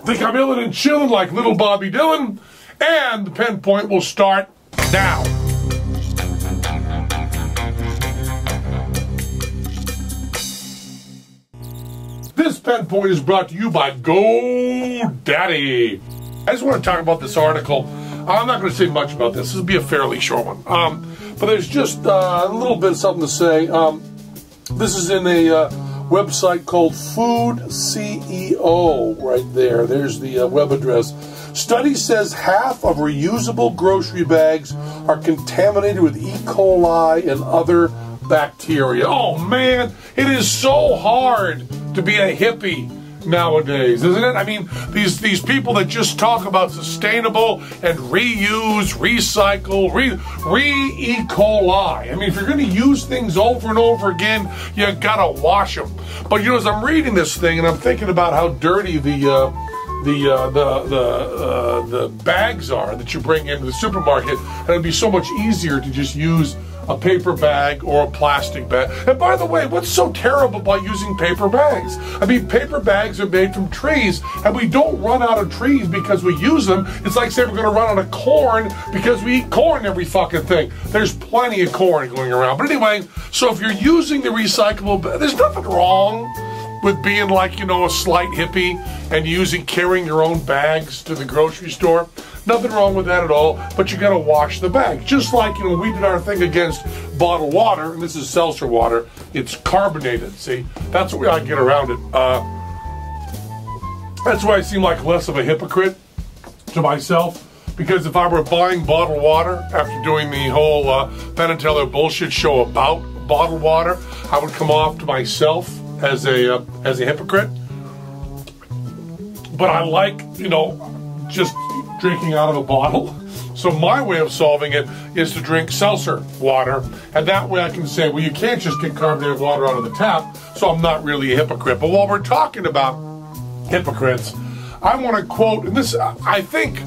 Think I'm illin' and chillin' like little Bobby Dylan, and the Penn Point will start now. This Penn Point is brought to you by GoDaddy. I just want to talk about this article. I'm not going to say much about this. This will be a fairly short one. But there's just a little bit of something to say. This is in a website called Food CEO right there. There's the web address. Study says half of reusable grocery bags are contaminated with E. coli and other bacteria. Oh man, it is so hard to be a hippie nowadays, isn't it? I mean, these people that just talk about sustainable and reuse, recycle, E. coli. I mean, if you're going to use things over and over again, you gotta wash them. But you know, as I'm reading this thing and I'm thinking about how dirty the bags are that you bring into the supermarket, and it'd be so much easier to just use a paper bag or a plastic bag. And by the way, what's so terrible about using paper bags? I mean, paper bags are made from trees, and we don't run out of trees because we use them. It's like saying we're going to run out of corn because we eat corn every fucking thing. There's plenty of corn going around. But anyway, so if you're using the recyclable bag, there's nothing wrong with being like, you know, a slight hippie and carrying your own bags to the grocery store. Nothing wrong with that at all, but you gotta wash the bag. Just like, you know, we did our thing against bottled water, and this is seltzer water. It's carbonated, see? That's what we ought to get around it. That's why I seem like less of a hypocrite to myself, because if I were buying bottled water after doing the whole Penn and Teller bullshit show about bottled water, I would come off to myself as a hypocrite. But I like, you know, just drinking out of a bottle. So my way of solving it is to drink seltzer water, and that way I can say, well, you can't just get carbonated water out of the tap, so I'm not really a hypocrite. But while we're talking about hypocrites, I want to quote, and this, I think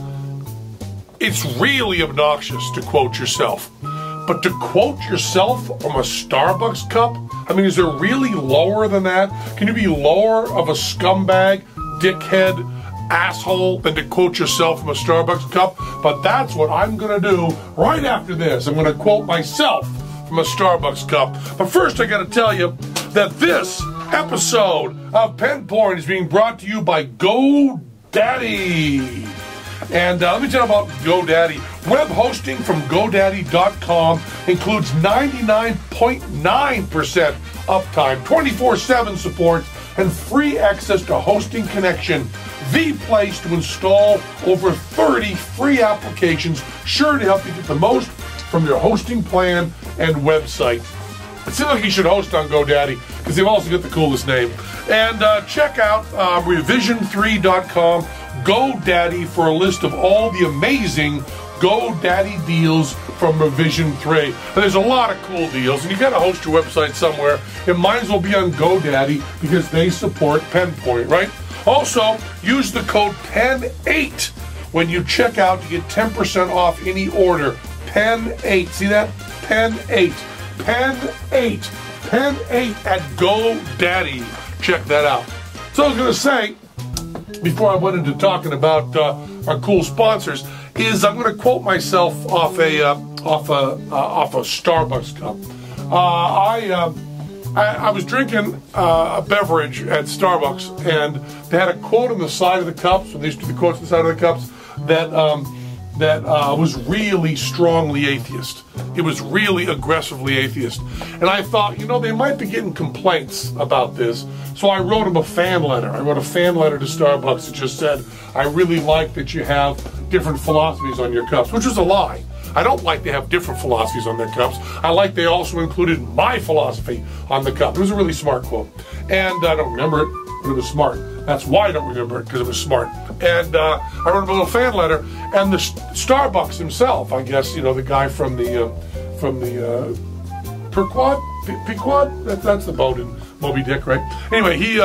it's really obnoxious to quote yourself, but to quote yourself from a Starbucks cup, I mean, is there really lower than that? Can you be lower of a scumbag, dickhead, asshole than to quote yourself from a Starbucks cup? But that's what I'm going to do right after this. I'm going to quote myself from a Starbucks cup. But first I got to tell you that this episode of Penn Point is being brought to you by GoDaddy. And let me tell you about GoDaddy. Web hosting from GoDaddy.com includes 99.9% uptime, 24/7 support, and free access to Hosting Connection, the place to install over 30 free applications, sure to help you get the most from your hosting plan and website. It seems like you should host on GoDaddy because they've also got the coolest name. And check out revision3.com, GoDaddy, for a list of all the amazing GoDaddy deals from Revision 3. And there's a lot of cool deals, and you got to host your website somewhere. It might as well be on GoDaddy because they support Penn Point, right? Also, use the code PEN8 when you check out to get 10% off any order. PEN8. See that? PEN8. PEN8. PEN8 at GoDaddy. Check that out. So I was going to say, before I went into talking about our cool sponsors, is I'm going to quote myself off a Starbucks cup. I was drinking a beverage at Starbucks, and they had a quote on the side of the cups, when they used to do the quotes on the side of the cups, that was really strongly atheist. It was really aggressively atheist. And I thought, you know, they might be getting complaints about this. So I wrote them a fan letter. I wrote a fan letter to Starbucks that just said, I really like that you have different philosophies on your cups, which was a lie. I don't like they have different philosophies on their cups. I like they also included my philosophy on the cup. It was a really smart quote. And I don't remember it, but it was smart. That's why I don't remember it, because it was smart. And I wrote him a little fan letter, and the Starbucks himself, I guess, you know, the guy from the Pequod? That's the boat in Moby Dick, right? Anyway, he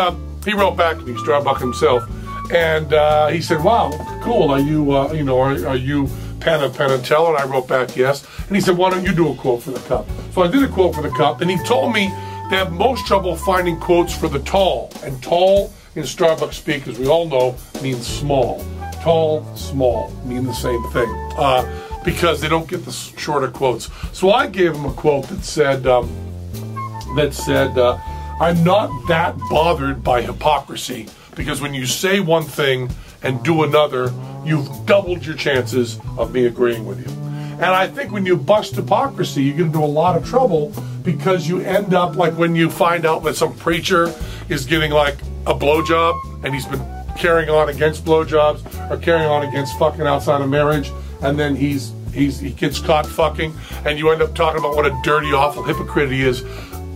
wrote back to me, Starbucks himself, and he said, "Wow, cool. Are you, are you Penn and Teller?" And I wrote back, "Yes." And he said, "Why don't you do a quote for the cup?" So I did a quote for the cup, and he told me they have most trouble finding quotes for the tall. And tall in Starbucks speak, as we all know, means small. Tall, small mean the same thing because they don't get the shorter quotes. So I gave them a quote that said, I'm not that bothered by hypocrisy, because when you say one thing and do another, you've doubled your chances of me agreeing with you. And I think when you bust hypocrisy, you get into a lot of trouble, because you end up like when you find out that some preacher is getting like a blowjob and he's been carrying on against blowjobs or carrying on against fucking outside of marriage, and then he gets caught fucking, and you end up talking about what a dirty, awful hypocrite he is.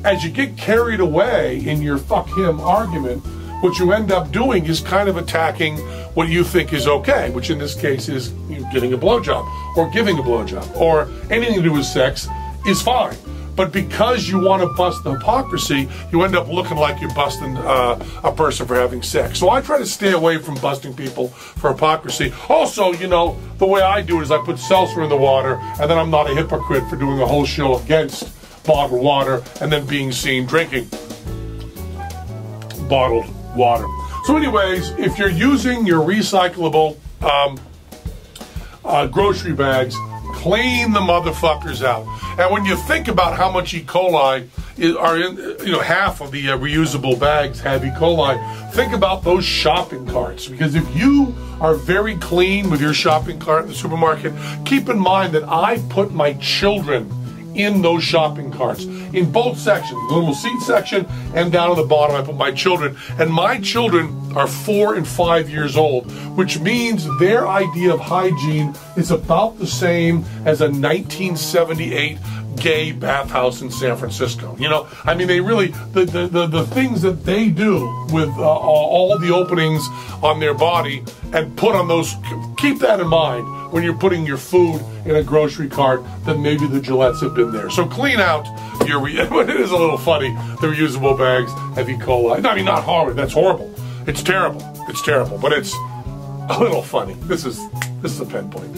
As you get carried away in your fuck him argument, what you end up doing is kind of attacking what you think is okay, which in this case is you getting a blowjob or giving a blowjob or anything to do with sex is fine. But because you want to bust the hypocrisy, you end up looking like you're busting a person for having sex. So I try to stay away from busting people for hypocrisy. Also, you know, the way I do it is I put seltzer in the water, and then I'm not a hypocrite for doing a whole show against bottled water and then being seen drinking bottled water. So anyways, if you're using your recyclable grocery bags, clean the motherfuckers out. And when you think about how much E. coli are in, you know, half of the reusable bags have E. coli, think about those shopping carts. Because if you are very clean with your shopping cart in the supermarket, keep in mind that I put my children in those shopping carts, in both sections, the little seat section and down at the bottom I put my children. And my children are 4 and 5 years old, which means their idea of hygiene is about the same as a 1978 gay bathhouse in San Francisco. You know, I mean, they really, the things that they do with all the openings on their body and put on those, keep that in mind when you're putting your food in a grocery cart, that maybe the Gillettes have been there. So clean out your, it is a little funny, the reusable bags have E. coli. I mean, not horrible, that's horrible. It's terrible, but it's a little funny. This is a Penn Point.